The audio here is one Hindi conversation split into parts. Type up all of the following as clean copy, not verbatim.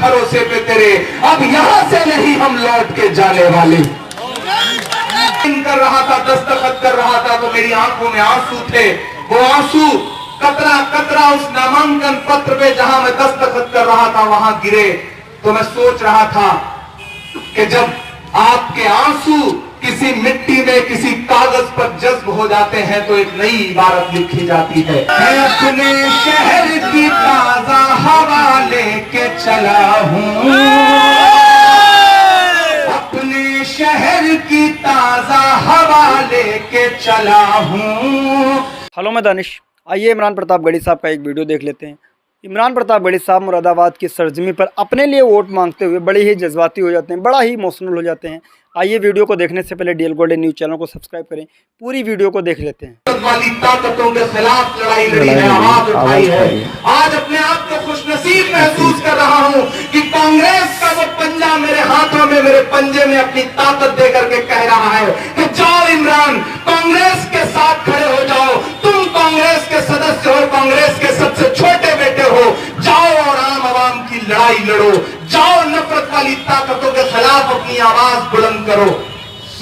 भरोसे पे तेरे, अब यहाँ से नहीं हम लौट के जाने वाले। कर रहा था, दस्तखत कर रहा था, तो मेरी आंखों में आंसू थे। वो आंसू कतरा कतरा उस नामांकन पत्र पे जहां मैं दस्तखत कर रहा था वहां गिरे। तो मैं सोच रहा था कि जब आपके आंसू किसी मिट्टी में, किसी कागज पर जज्ब हो जाते हैं तो एक नई इबारत लिखी जाती है। मैं अपने शहर की ताजा हवा लेके चला हूँ, अपने शहर की ताजा हवा लेके चला हूँ। हेलो, मैं दानिश। आइए इमरान प्रतापगढ़ी साहब का एक वीडियो देख लेते हैं। इमरान प्रतापगढ़ी साहब मुरादाबाद की सरजमी पर अपने लिए वोट मांगते हुए बड़े ही जज्बाती हो जाते हैं, बड़ा ही इमोशनल हो जाते हैं। आइए वीडियो को देखने से पहले डीएल गोल्डन न्यूज़ चैनल को सब्सक्राइब करें, पूरी वीडियो को देख लेते हैं। वाली ताकतों के खिलाफ लड़ाई लड़ी है, आवाज उठाई है। आज अपने आप को खुशनसीब महसूस कर रहा हूं कि कांग्रेस का वो पंजा मेरे हाथों में, मेरे पंजे में अपनी ताकत दे करके कह रहा है कि जाओ इमरान, कांग्रेस के साथ खड़े हो जाओ। तुम कांग्रेस के सदस्य हो, कांग्रेस के सबसे छोटे बेटे हो, जाओ और आम आवाम की लड़ाई लड़ो। जाओ, नफरत वाली ताकतों के खिलाफ अपनी आवाज बुलंद करो।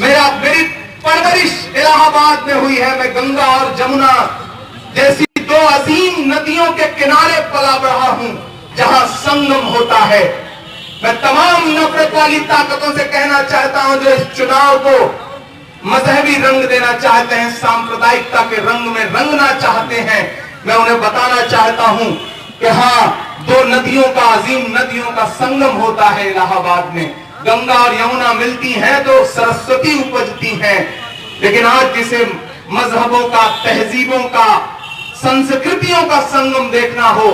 मेरी परवरिश इलाहाबाद में हुई है। मैं गंगा और जमुना जैसी दो अजीम नदियों के किनारे पला बढ़ा हूं जहां संगम होता है। मैं तमाम नफरत वाली ताकतों से कहना चाहता हूं जो इस चुनाव को मजहबी रंग देना चाहते हैं, सांप्रदायिकता के रंग में रंगना चाहते हैं, मैं उन्हें बताना चाहता हूं कि हाँ, दो नदियों का, अजीम नदियों का संगम होता है इलाहाबाद में। गंगा और यमुना मिलती हैं तो सरस्वती उपजती हैं। लेकिन आज जिसे मजहबों का, तहजीबों का, संस्कृतियों का संगम देखना हो,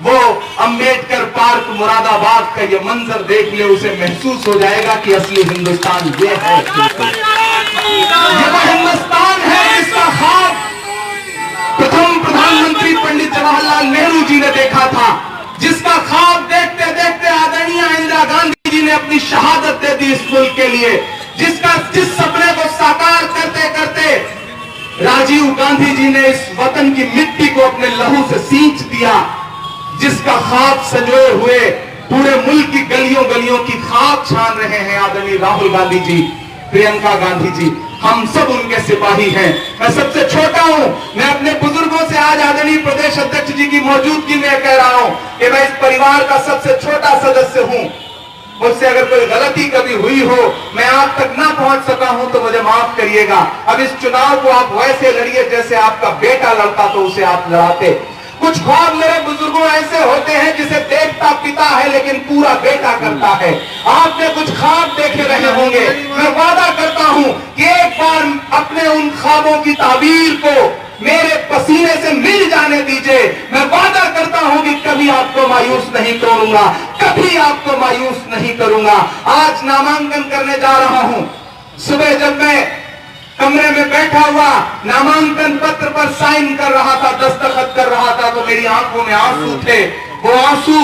वो अम्बेडकर पार्क मुरादाबाद का ये मंजर देख ले, उसे महसूस हो जाएगा कि असली हिंदुस्तान ये है। ये वो हिंदुस्तान है जिसका ख्वाब प्रथम प्रधानमंत्री पंडित जवाहरलाल नेहरू जी ने देखा था, जिसका ख्वाब देखते देखते आदरणीय इंदिरा गांधी जी ने अपनी शहादत दे दी इस मुल्क के लिए, जिस सपने को साकार करते करते राजीव गांधी जी ने इस वतन की मिट्टी को अपने लहू से सींच दिया, जिसका ख्वाब संजोए हुए पूरे मुल्क की गलियों गलियों की खाक छान रहे हैं आदरणीय राहुल गांधी जी, प्रियंका गांधी जी। हम सब उनके सिपाही हैं। मैं सबसे छोटा हूं। मैं अपने बुजुर्गों से आज आदरणीय प्रदेश अध्यक्ष जी की मौजूदगी में कह रहा हूं कि मैं इस परिवार का सबसे छोटा सदस्य हूं। मुझसे अगर कोई गलती कभी हुई हो, मैं आप तक ना पहुंच सका हूं तो मुझे माफ करिएगा। अब इस चुनाव को आप वैसे लड़िए जैसे आपका बेटा लड़ता तो उसे आप लड़ाते। कुछ ख्वाब मेरे बुजुर्गों ऐसे होते हैं जिसे देखता पिता है लेकिन पूरा बेटा करता है। आपने कुछ ख्वाब देखे रहे होंगे। मैं वादा करता हूं कि एक बार अपने उन ख्वाबों की ताबीर को मेरे पसीने से मिल जाने दीजिए। मैं वादा करता हूं कि कभी आपको मायूस नहीं करूंगा, कभी आपको मायूस नहीं करूंगा। आज नामांकन करने जा रहा हूं। सुबह जब मैं कमरे में बैठा हुआ नामांकन पत्र पर साइन कर रहा था, दस्तखत कर रहा था, तो मेरी आंखों में आंसू थे। वो आंसू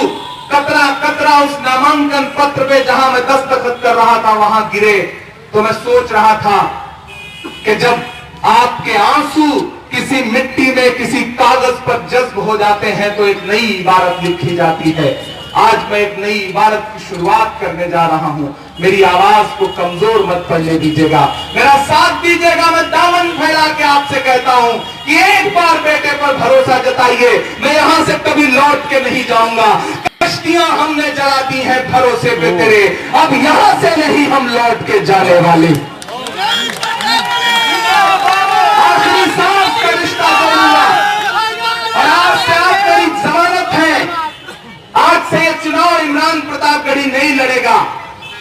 कतरा कतरा उस नामांकन पत्र पे जहां मैं दस्तखत कर रहा था वहां गिरे। तो मैं सोच रहा था कि जब आपके आंसू किसी मिट्टी में, किसी कागज पर जज्ब हो जाते हैं तो एक नई इबारत लिखी जाती है। आज मैं एक नई इबारत की शुरुआत करने जा रहा हूं। मेरी आवाज को कमजोर मत पड़ने दीजिएगा, मेरा साथ दीजिएगा। मैं दामन फैला के आपसे कहता हूं कि एक बार बेटे पर भरोसा जताइए, मैं यहां से कभी लौट के नहीं जाऊंगा। कश्तियां हमने जला दी हैं भरोसे पे तेरे, अब यहां से नहीं हम लौट के जाने वाले। आखिरी सांस का रिश्ता जोड़ूंगा और आपसे आप मेरी जमानत है। आज से ये चुनाव इमरान प्रतापगढ़ी नहीं लड़ेगा,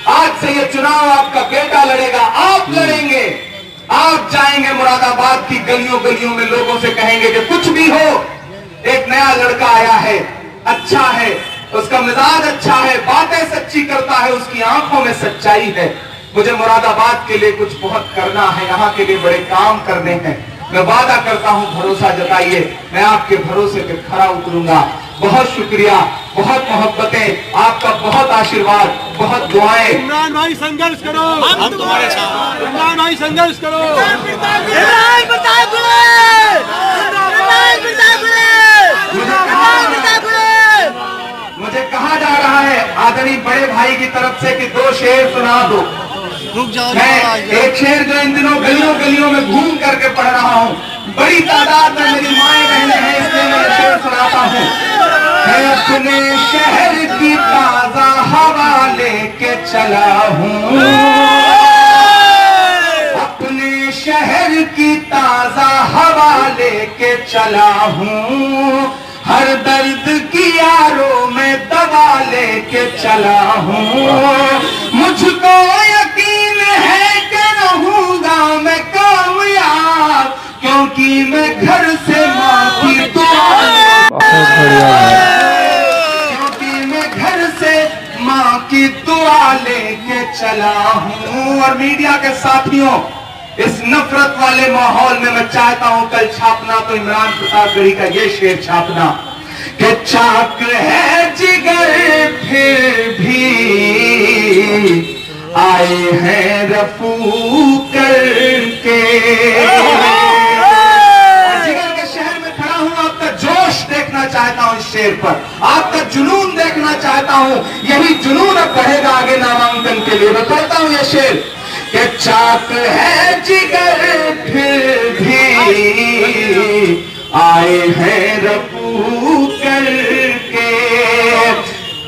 आज से ये चुनाव आपका बेटा लड़ेगा। आप लड़ेंगे, आप जाएंगे मुरादाबाद की गलियों गलियों में, लोगों से कहेंगे कि कुछ भी हो, एक नया लड़का आया है, अच्छा है, उसका मिजाज अच्छा है, बातें सच्ची करता है, उसकी आंखों में सच्चाई है। मुझे मुरादाबाद के लिए कुछ बहुत करना है, यहाँ के लिए बड़े काम करने हैं। मैं वादा करता हूँ, भरोसा जताइए, मैं आपके भरोसे पे खरा उतरूंगा। बहुत शुक्रिया, बहुत मोहब्बतें, आपका बहुत आशीर्वाद, बहुत दुआएं। इमरान भाई संघर्ष करो, हम तुम्हारे साथ। इमरान भाई संघर्ष करो। मुझे कहा जा रहा है आदरणीय बड़े भाई की तरफ से कि 2 शेर सुना दो। रुक जाओ। मैं एक शेर जो इन दिनों गलियों गलियों में घूम करके पढ़ रहा हूँ, बड़ी तादाद में मेरी माएँ बहनें हैं, इसलिए मैं ये शेर सुनाता हूँ। मैं अपने शहर की ताजा हवा लेके चला हूँ, अपने शहर की ताजा हवा लेके चला हूँ, हर दर्द की यारों में दवा लेके चला हूँ, मुझको यकीन है कि रहूंगा मैं कामयाब, क्योंकि मैं घर से माँ की दुआ, क्योंकि मैं घर से माँ की दुआ लेके चला हूँ। और मीडिया के साथियों, इस नफरत वाले माहौल में मैं चाहता हूं कल छापना तो इमरान प्रतापगढ़ी का ये शेर छापना कि चाक है जिगर फिर भी आए हैं रफू करके। जिगर के शहर में खड़ा हूं, आपका जोश देखना चाहता हूं, इस शेर पर आपका जुनून देखना चाहता हूं। यही जुनून अब बढ़ेगा आगे नामांकन के लिए। मैं पढ़ता हूं ये शेर कि चाक है जिगर फिर भी आए हैं रफू करके,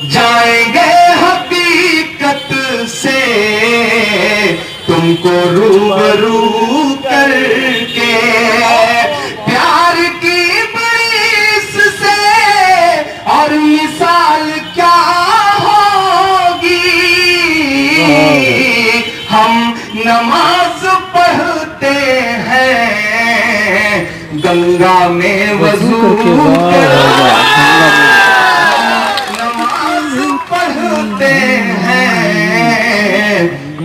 जाएंगे हकीकत से तुमको रूबरू करके, प्यार की बरिस से और मिसाल क्या होगी, हम नमाज पढ़ते हैं गंगा में वजू करके, नमाज पढ़ते हैं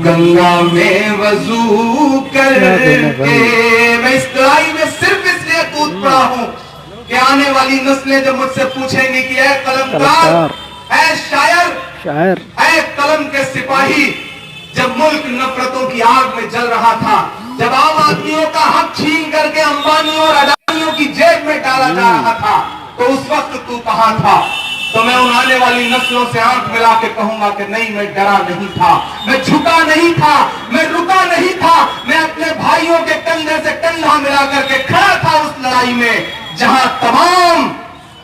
गंगा में वजू करके। मैं इस लड़ाई में सिर्फ इसलिए कूद पड़ा हूं कि आने वाली नस्लें जब मुझसे पूछेंगी कि ऐ कलमकार, ऐ शायर, ऐ कलम के सिपाही, जब मुल्क नफरतों की आग में जल रहा था, जब आम आदमियों का हक छीन करके अंबानियों और अडानियों की जेब में डाला जा रहा था, तो उस वक्त तू कहां था? तो मैं उन आने वाली नस्लों से आंख मिला के कहूंगा कि नहीं, मैं डरा नहीं था, मैं झुका नहीं था, मैं रुका नहीं था, मैं अपने भाइयों के कंधे से कंधा मिला करके खड़ा था उस लड़ाई में, जहां तमाम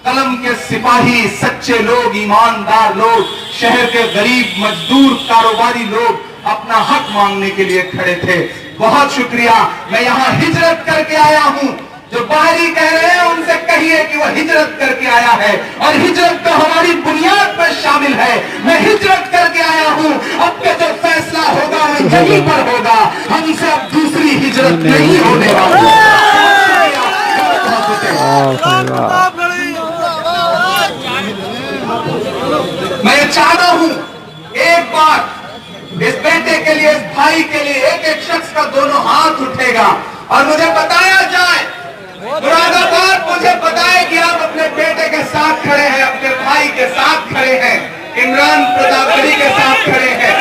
कलम के सिपाही, सच्चे लोग, ईमानदार लोग, शहर के गरीब मजदूर कारोबारी लोग अपना हक मांगने के लिए खड़े थे। बहुत शुक्रिया। मैं यहाँ हिजरत करके आया हूँ। जो बाहरी कह रहे हैं उनसे कहिए कि वह हिजरत करके आया है, और हिजरत तो हमारी बुनियाद पर शामिल है। मैं हिजरत करके आया हूँ, अब के जो फैसला होगा वो यहीं पर होगा, हमसे अब दूसरी हिजरत नहीं होने वाली। मैं चाहता हूँ एक बार इस बेटे के लिए, इस भाई के लिए एक एक शख्स का दोनों हाथ उठेगा और मुझे बताया जाए, मुरादाबाद मुझे बताए कि आप अपने बेटे के साथ खड़े हैं, अपने भाई के साथ खड़े हैं, इमरान प्रतापगढ़ी के साथ खड़े हैं।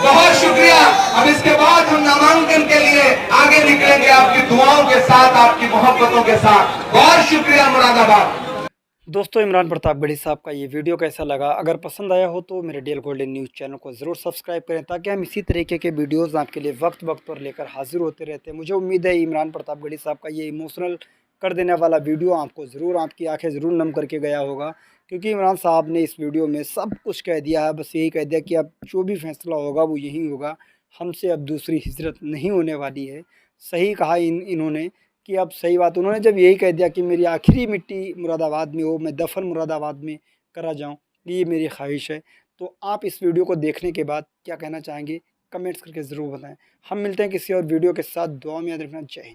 बहुत शुक्रिया। अब इसके बाद हम नामांकन के लिए आगे निकलेंगे आपकी दुआओं के साथ, आपकी मोहब्बतों के साथ। बहुत शुक्रिया मुरादाबाद। दोस्तों, इमरान प्रतापगढ़ी साहब का ये वीडियो कैसा लगा? अगर पसंद आया हो तो मेरे DL गोल्डन न्यूज़ चैनल को ज़रूर सब्सक्राइब करें, ताकि हम इसी तरीके के वीडियोस आपके लिए वक्त वक्त पर लेकर हाजिर होते रहते हैं। मुझे उम्मीद है इमरान प्रतापगढ़ी साहब का ये इमोशनल कर देने वाला वीडियो आपको ज़रूर, आपकी आंखें ज़रूर नम करके गया होगा, क्योंकि इमरान साहब ने इस वीडियो में सब कुछ कह दिया है। बस यही कह दिया कि अब जो भी फैसला होगा वो यही होगा, हमसे अब दूसरी हिजरत नहीं होने वाली है। सही कहा इन्होंने कि अब सही बात, उन्होंने जब यही कह दिया कि मेरी आखिरी मिट्टी मुरादाबाद में हो, मैं दफन मुरादाबाद में करा जाऊं, ये मेरी ख्वाहिश है। तो आप इस वीडियो को देखने के बाद क्या कहना चाहेंगे, कमेंट्स करके ज़रूर बताएं। हम मिलते हैं किसी और वीडियो के साथ। दुआ में याद रखना। जय हिंद।